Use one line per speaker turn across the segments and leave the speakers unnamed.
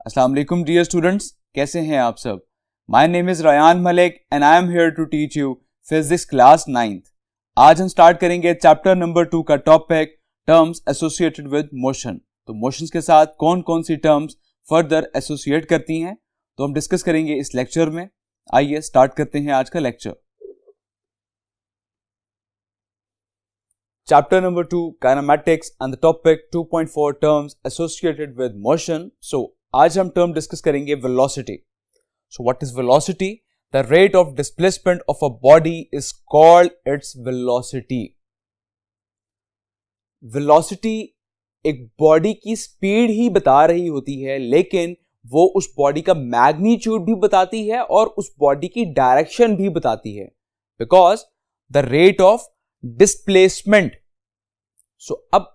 अस्सलाम वालेकुम dear students, कैसे हैं आप सब। My name is Ryan Malik and I am here to teach you physics class 9th। आज हम स्टार्ट करेंगे चैप्टर नंबर 2 का topic terms associated with motion. तो मोशंस के साथ कौन कौन सी टर्म्स फर्दर एसोसिएट करती हैं तो हम डिस्कस करेंगे इस लेक्चर में। आइए स्टार्ट करते हैं आज का lecture. Chapter number 2 Kinematics and the topic 2.4 terms associated with motion. So आज हम term discuss करेंगे velocity. So what is velocity? The rate of displacement of a body is called its velocity. Velocity एक body की speed ही बता रही होती है, लेकिन वो उस body का magnitude भी बताती है और उस body की direction भी बताती है, because the rate of displacement. So अब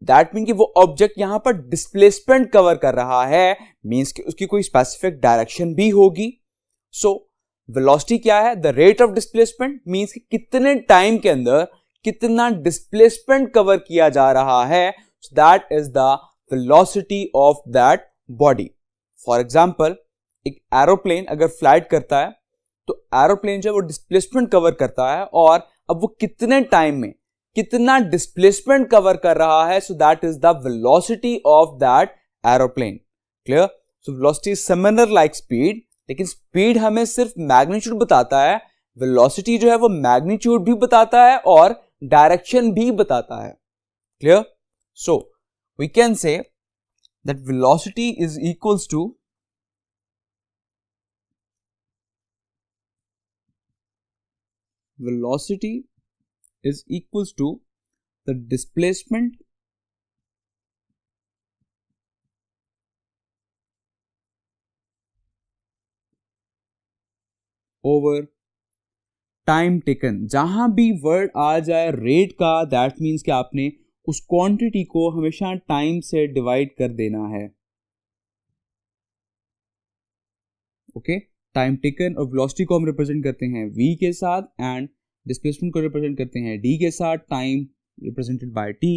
दैट मीन कि वो ऑब्जेक्ट यहां पर डिस्प्लेसमेंट कवर कर रहा है, मींस कि उसकी कोई स्पेसिफिक डायरेक्शन भी होगी। सो वेलोसिटी क्या है? The rate of displacement means कि कितने टाइम के अंदर कितना डिस्प्लेसमेंट कवर किया जा रहा है। So that is the velocity of that body. For example, एक एरोप्लेन अगर फ्लाइट करता है तो एरोप्लेन जो है वो डिस्प्लेसमेंट कवर करता है, और अब वो कितने टाइम में कितना डिस्प्लेसमेंट कवर कर रहा है, so that is the velocity of that aeroplane. Clear? So velocity is similar like speed, लेकिन स्पीड हमें सिर्फ मैग्नीट्यूड बताता है, वेलोसिटी जो है वो मैग्नीट्यूड भी बताता है और डायरेक्शन भी बताता है। Clear? So we can say that velocity is equals to velocity is equals to the displacement over time taken। जहां भी वर्ड आ जाए रेट का, दैट मीन्स कि आपने उस क्वांटिटी को हमेशा टाइम से डिवाइड कर देना है। ओके, टाइम टेकन और वेलोसिटी को हम रिप्रेजेंट करते हैं v के साथ, एंड डिस्प्लेसमेंट को रिप्रेजेंट करते हैं d के साथ, time represented by t।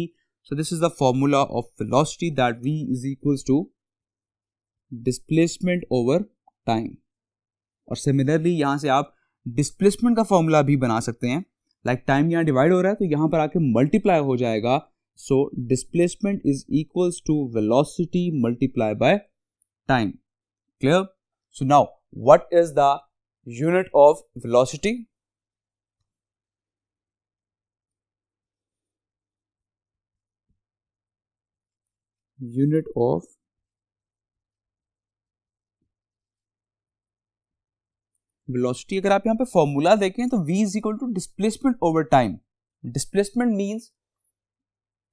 So this is the formula of velocity, that v is equals to displacement over time. और सिमिलरली यहां से आप डिस्प्लेसमेंट का फॉर्मूला भी बना सकते हैं। लाइक टाइम यहां डिवाइड हो रहा है तो यहां पर आके मल्टीप्लाई हो जाएगा। So displacement is equals to velocity multiply by time. Clear? So now, what is the unit of velocity? Unit of velocity, अगर आप यहाँ पे फॉर्मूला देखें तो v is equal to displacement over time. Displacement means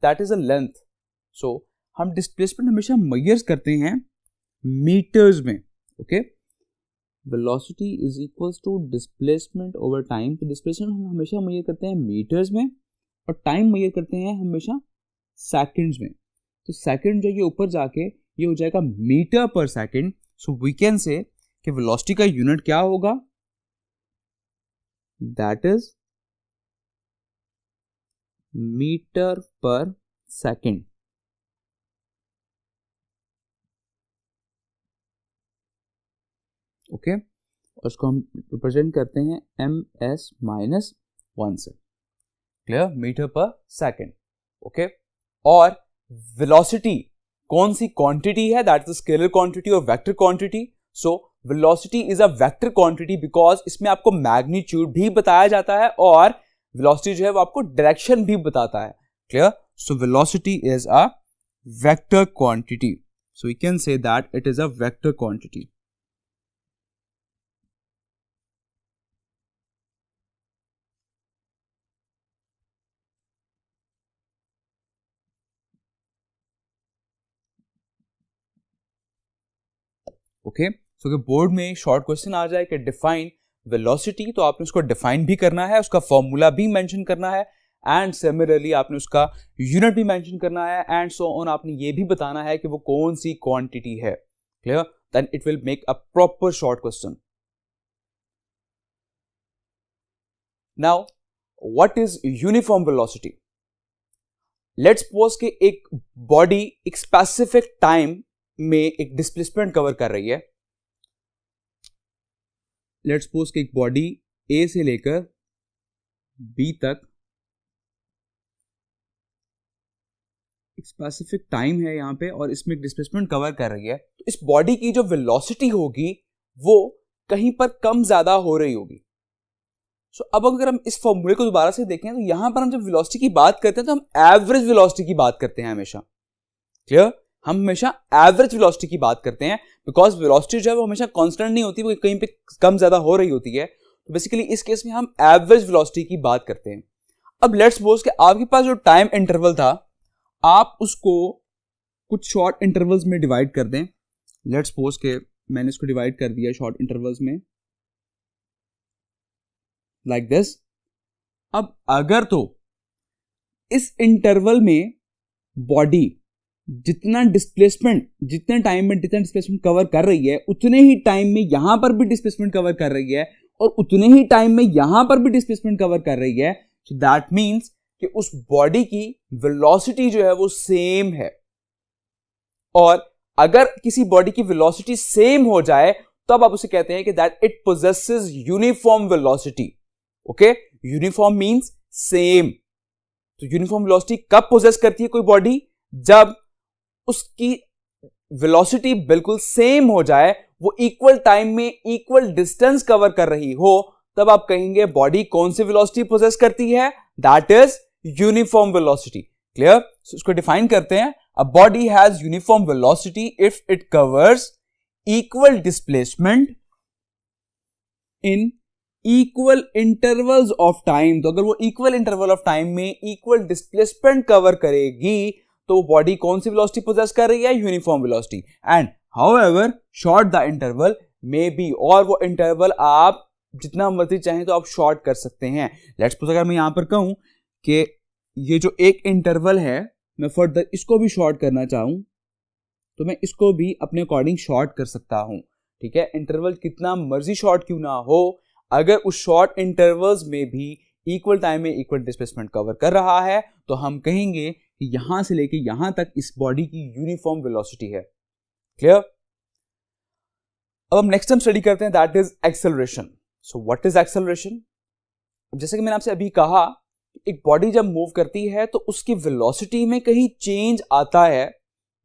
that is a length. So हम displacement हमेशा measure करते हैं meters में। Okay, velocity is equals to displacement over time. तो डिस्प्लेसमेंट हम हमेशा मेजर करते हैं मीटर्स में, और टाइम मेजर करते हैं हमेशा सेकंड्स में। तो सेकंड जो ये ऊपर जाके ये हो जाएगा मीटर पर सेकंड। सो वी कैन से कि वेलोसिटी का यूनिट क्या होगा? दैट इज मीटर पर सेकंड। ओके, और उसको हम रिप्रेजेंट करते हैं ms-1 से। क्लियर? मीटर पर सेकंड। ओके, और वेलोसिटी कौन सी क्वांटिटी है? दैट इज स्केलर क्वांटिटी और vector quantity. So velocity is a vector quantity because इसमें आपको मैग्नीट्यूड भी बताया जाता है और वेलोसिटी जो है वो आपको डायरेक्शन भी बताता है। Clear? So velocity is a vector quantity. So we can say that it is a vector quantity. Okay, so अगर बोर्ड में शॉर्ट क्वेश्चन आ जाए कि डिफाइन वेलोसिटी, तो आपने उसको डिफाइन भी करना है, उसका फॉर्मूला भी मेंशन करना है, एंड सिमिलरली आपने उसका यूनिट भी मेंशन करना है, एंड सो ऑन। आपने ये भी बताना है कि वो कौन सी क्वांटिटी है। Clear? Then it will make a proper short question. Now what is uniform velocity? Let's suppose कि एक बॉडी एक स्पेसिफिक टाइम में एक डिस्प्लेसमेंट कवर कर रही है। लेट्स सपोज कि एक बॉडी ए से लेकर बी तक एक स्पेसिफिक टाइम है यहां पे और इसमें एक डिस्प्लेसमेंट कवर कर रही है, तो इस बॉडी की जो वेलोसिटी होगी वो कहीं पर कम ज्यादा हो रही होगी। सो अब अगर हम इस फॉर्मूले को दोबारा से देखें तो यहां पर हम जब वेलोसिटी की बात करते हैं तो हम एवरेज वेलोसिटी की बात करते हैं हमेशा। क्लियर? हम हमेशा एवरेज वेलोसिटी की बात करते हैं बिकॉज वेलोसिटी जो है वो हमेशा कांस्टेंट नहीं होती, वो कहीं पे कम ज्यादा हो रही होती है। तो बेसिकली इस केस में हम एवरेज वेलोसिटी की बात करते हैं। अब लेट्स सपोज कि आपके पास जो टाइम इंटरवल था आप उसको कुछ शॉर्ट इंटरवल्स में डिवाइड कर दें। लेट्स सपोज के मैंने इसको डिवाइड कर दिया शॉर्ट इंटरवल्स में लाइक दिस। अब अगर तो इस इंटरवल में बॉडी जितना टाइम में जितना डिस्प्लेसमेंट कवर कर रही है उतने ही टाइम में यहां पर भी डिस्प्लेसमेंट कवर कर रही है और उतने ही टाइम में यहां पर भी डिस्प्लेसमेंट कवर कर रही है, सो दैट मींस कि उस बॉडी की वेलोसिटी जो है वो सेम है। और अगर किसी बॉडी की वेलोसिटी सेम हो जाए तब आप उसे कहते हैं कि that it possesses uniform velocity. Okay, uniform means same. तो यूनिफॉर्म वेलोसिटी कब पोजेस करती है कोई बॉडी? जब उसकी वेलोसिटी बिल्कुल सेम हो जाए, वो इक्वल टाइम में इक्वल डिस्टेंस कवर कर रही हो, तब आप कहेंगे बॉडी कौन सी वेलोसिटी पोजेस करती है? That is uniform velocity. Clear? इसको डिफाइन करते हैं। A body has uniform velocity if it covers equal displacement in equal intervals of time. तो अगर वो इक्वल इंटरवल ऑफ टाइम में इक्वल डिस्प्लेसमेंट कवर करेगी तो बॉडी कौन सी वेलोसिटी पोजेस कर रही है? Uniform velocity. And however short the interval may be, और वो इंटरवल आप जितना मर्जी चाहें तो आप शॉर्ट कर सकते हैं। लेट्स सपोज अगर मैं यहां पर कहूं कि ये जो एक इंटरवल है मैं फर्दर इसको भी शॉर्ट करना चाहूं तो मैं इसको भी अपने अकॉर्डिंग शॉर्ट कर सकता हूं। ठीक है, इंटरवल कितना मर्जी शॉर्ट क्यों ना हो, अगर उस शॉर्ट इंटरवल्स में भी इक्वल टाइम में इक्वल डिस्प्लेसमेंट कवर कर रहा है तो हम कहेंगे कि यहां से लेके यहां तक इस बॉडी की यूनिफॉर्म वेलोसिटी है। क्लियर? अब हम नेक्स्ट टाइम स्टडी करते हैं, that is acceleration. So what is acceleration? जैसे कि मैंने आपसे अभी कहा, एक बॉडी जब मूव करती है तो उसकी वेलोसिटी में कहीं चेंज आता है,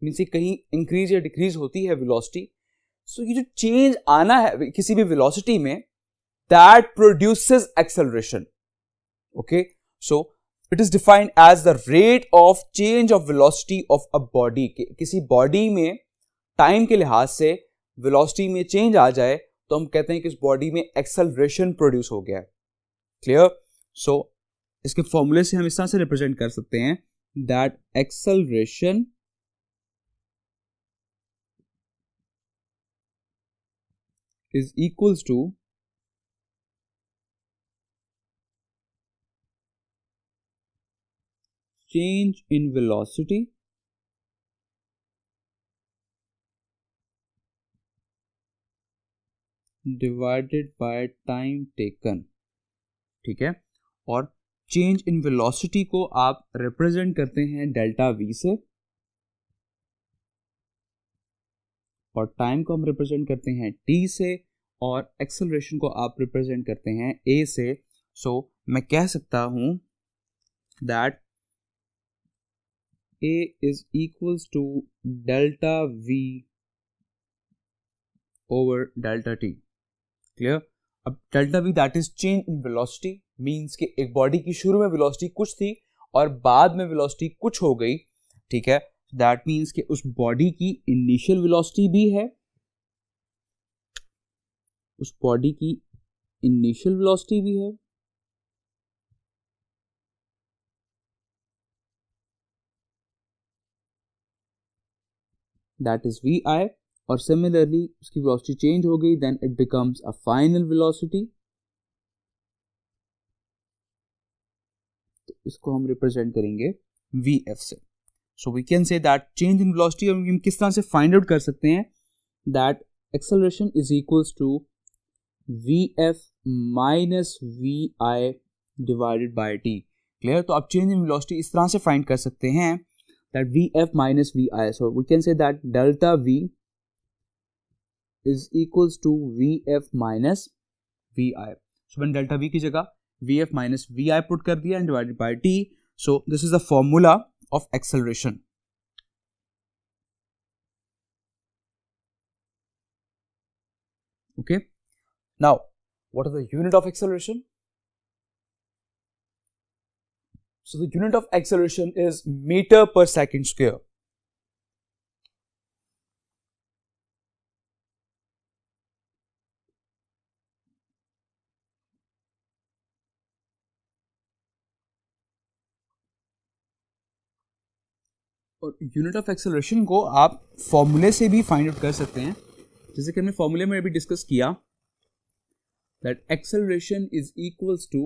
मींस कहीं इंक्रीज या डिक्रीज होती है वेलोसिटी। सो ये जो चेंज आना है किसी भी वेलोसिटी में, that produces acceleration. Okay, so it is defined as the rate of change of velocity of a body. किसी बॉडी में टाइम के लिहाज से वेलोसिटी में चेंज आ जाए तो हम कहते हैं कि इस बॉडी में एक्सेलरेशन प्रोड्यूस हो गया है। क्लियर? सो इसके फॉर्मूले से हम इस तरह से रिप्रेजेंट कर सकते हैं that acceleration is equals to change in velocity divided by time taken। ठीक है, और चेंज इन वेलोसिटी को आप रिप्रेजेंट करते हैं डेल्टा वी से और टाइम को हम रिप्रेजेंट करते हैं टी से और एक्सेलरेशन को आप रिप्रेजेंट करते हैं ए से। सो मैं कह सकता हूं that A is equals to delta V over delta T। Clear? अब delta V that is change in velocity means कि एक बॉडी की शुरू में वेलोसिटी कुछ थी और बाद में वेलोसिटी कुछ हो गई। ठीक है, that means कि उस बॉडी की इनिशियल वेलोसिटी भी है, उस बॉडी की इनिशियल वेलोसिटी भी है that is vi, और सिमिलरली उसकी वेलोसिटी चेंज हो गई then it becomes a final velocity. तो इसको हम रिप्रेजेंट करेंगे vf से। So we can say that change in velocity हम किस तरह से फाइंड आउट कर सकते हैं that acceleration is equals to vf minus vi divided by t। Clear? तो आप चेंज इन वेलोसिटी इस तरह से फाइंड कर सकते हैं that Vf minus Vi. So we can say that delta V is equals to Vf minus Vi. So when delta V की जगह Vf minus Vi put कर दिया and divided by T. So this is the formula of acceleration. Okay. Now, what is the unit of acceleration? So the unit of acceleration is meter per second square. और unit of acceleration को आप फॉर्मूले से भी find out कर सकते हैं, जैसे कि हमने फॉर्मूले में अभी डिस्कस किया that acceleration is equals to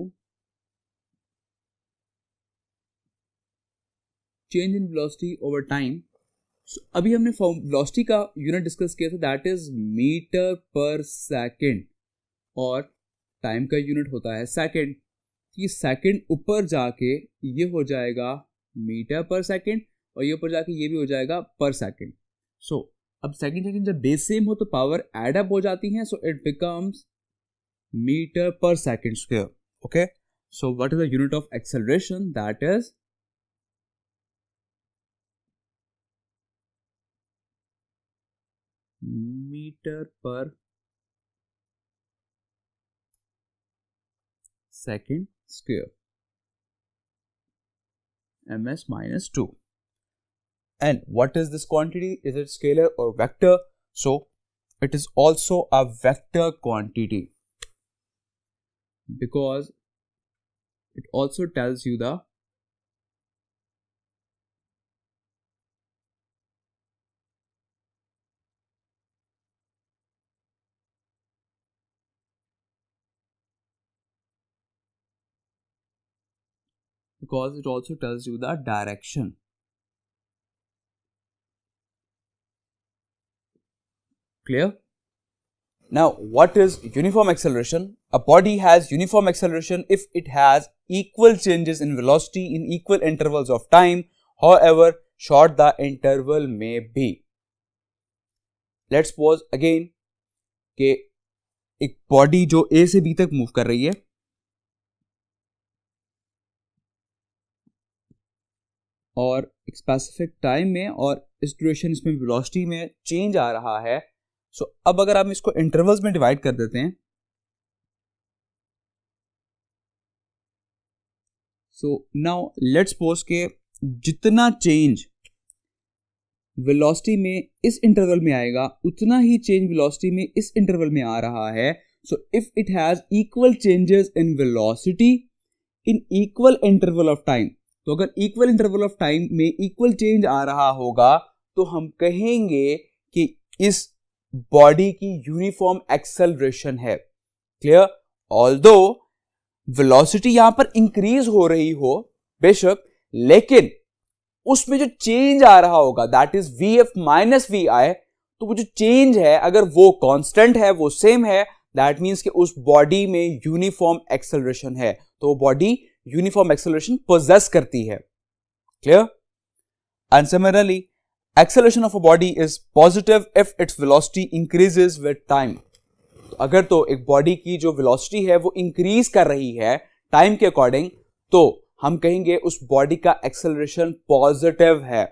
change in velocity over time. अभी हमने वेलोसिटी का यूनिट डिस्कस किया था, that is metre per second, और टाइम का यूनिट होता है सेकेंड. ये सेकेंड ऊपर जाके ये हो जाएगा मीटर पर सेकेंड, और ये ऊपर जाके ये भी हो जाएगा पर सेकेंड. सो अब सेकेंड जब बेस सेम हो तो पावर एड अप हो जाती है, so it becomes metre per second square. Okay, so what is the unit of acceleration? That is metre per second square, ms minus 2. And what is this quantity? Is it scalar or vector? So it is also a vector quantity, because it also tells you the direction. Clear? Now, what is uniform acceleration? A body has uniform acceleration if it has equal changes in velocity in equal intervals of time, however short the interval may be. Let's suppose again कि एक body जो A से B तक move कर रही है, और एक स्पेसिफिक टाइम में और इस ड्यूरेशन इसमें वेलोसिटी में चेंज आ रहा है. सो अब अगर हम इसको इंटरवल्स में डिवाइड कर देते हैं, सो नाउ लेट्स सपोज के जितना चेंज वेलोसिटी में इस इंटरवल में आएगा उतना ही चेंज वेलोसिटी में इस इंटरवल में आ रहा है. So if it has equal changes in velocity in equal interval of time, तो अगर इक्वल इंटरवल ऑफ टाइम में इक्वल चेंज आ रहा होगा तो हम कहेंगे कि इस बॉडी की यूनिफॉर्म एक्सेलरेशन है. क्लियर? ऑल्दो वेलोसिटी यहां पर इंक्रीज हो रही हो बेशक, लेकिन उसमें जो चेंज आ रहा होगा that is Vf minus Vi, तो वो जो चेंज है अगर वो कांस्टेंट है, वो सेम है, दैट मीन्स कि उस बॉडी में यूनिफॉर्म एक्सेलरेशन है, तो वो बॉडी यूनिफॉर्म एक्सेलरेशन पोजेस करती है. Clear? And similarly acceleration of a body is positive if its velocity increases with time. तो अगर तो एक बॉडी की जो वेलोसिटी है वो इंक्रीज कर रही है टाइम के अकॉर्डिंग, तो हम कहेंगे उस बॉडी का एक्सेलरेशन पॉजिटिव है.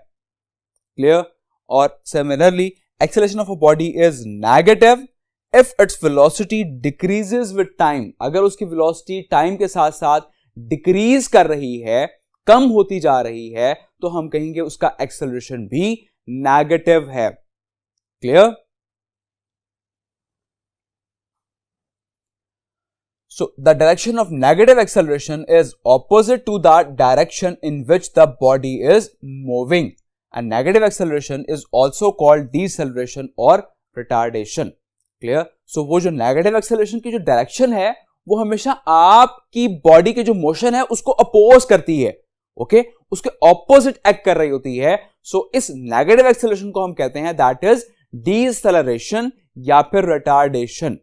क्लियर? और similarly acceleration of a body is negative if its velocity decreases with time. अगर उसकी वेलोसिटी टाइम के साथ साथ डिक्रीज कर रही है, कम होती जा रही है, तो हम कहेंगे उसका एक्सेलरेशन भी नेगेटिव है. Clear? So the direction of negative acceleration is opposite to the direction in which the body is moving, and negative acceleration is also called deceleration or retardation. Clear? So वो जो negative acceleration की जो direction है वो हमेशा आपकी body के जो मोशन है उसको अपोज करती है. ओके, उसके ऑपोजिट एक्ट कर रही होती है. सो इस नेगेटिव एक्सेलरेशन को हम कहते हैं दैट इज डीसेलरेशन या फिर रिटार्डेशन.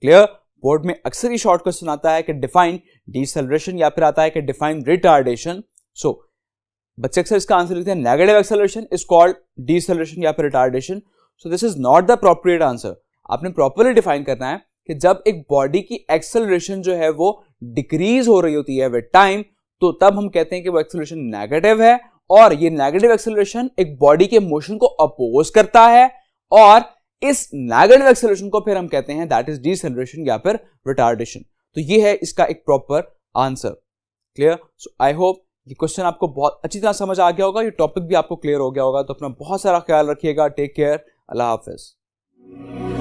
क्लियर? बोर्ड में अक्सर ही शॉर्ट क्वेश्चन आता है कि डिफाइन डीसेलरेशन या फिर आता है कि डिफाइन रिटार्डेशन. सो बच्चे अक्सर इसका आंसर लिखते हैं negative acceleration is called deceleration या फिर retardation. So this is not the appropriate answer. आपने प्रॉपर्ली डिफाइन करना है कि जब एक बॉडी की एक्सेलरेशन जो है वो डिक्रीज हो रही होती है विद टाइम, तो तब हम कहते हैं कि वो एक्सेलरेशन नेगेटिव है, और ये नेगेटिव एक्सेलरेशन एक बॉडी के मोशन को अपोज करता है, और इस नेगेटिव एक्सेलरेशन को फिर हम कहते हैं दैट इज डीसेलरेशन या फिर रिटार्डेशन। तो ये है इसका एक proper answer. Clear? So I hope ये क्वेश्चन आपको बहुत अच्छी तरह समझ आ गया होगा, ये टॉपिक भी आपको क्लियर हो गया होगा। तो अपना बहुत सारा ख्याल रखिएगा। Take care. अल्लाह हाफिज।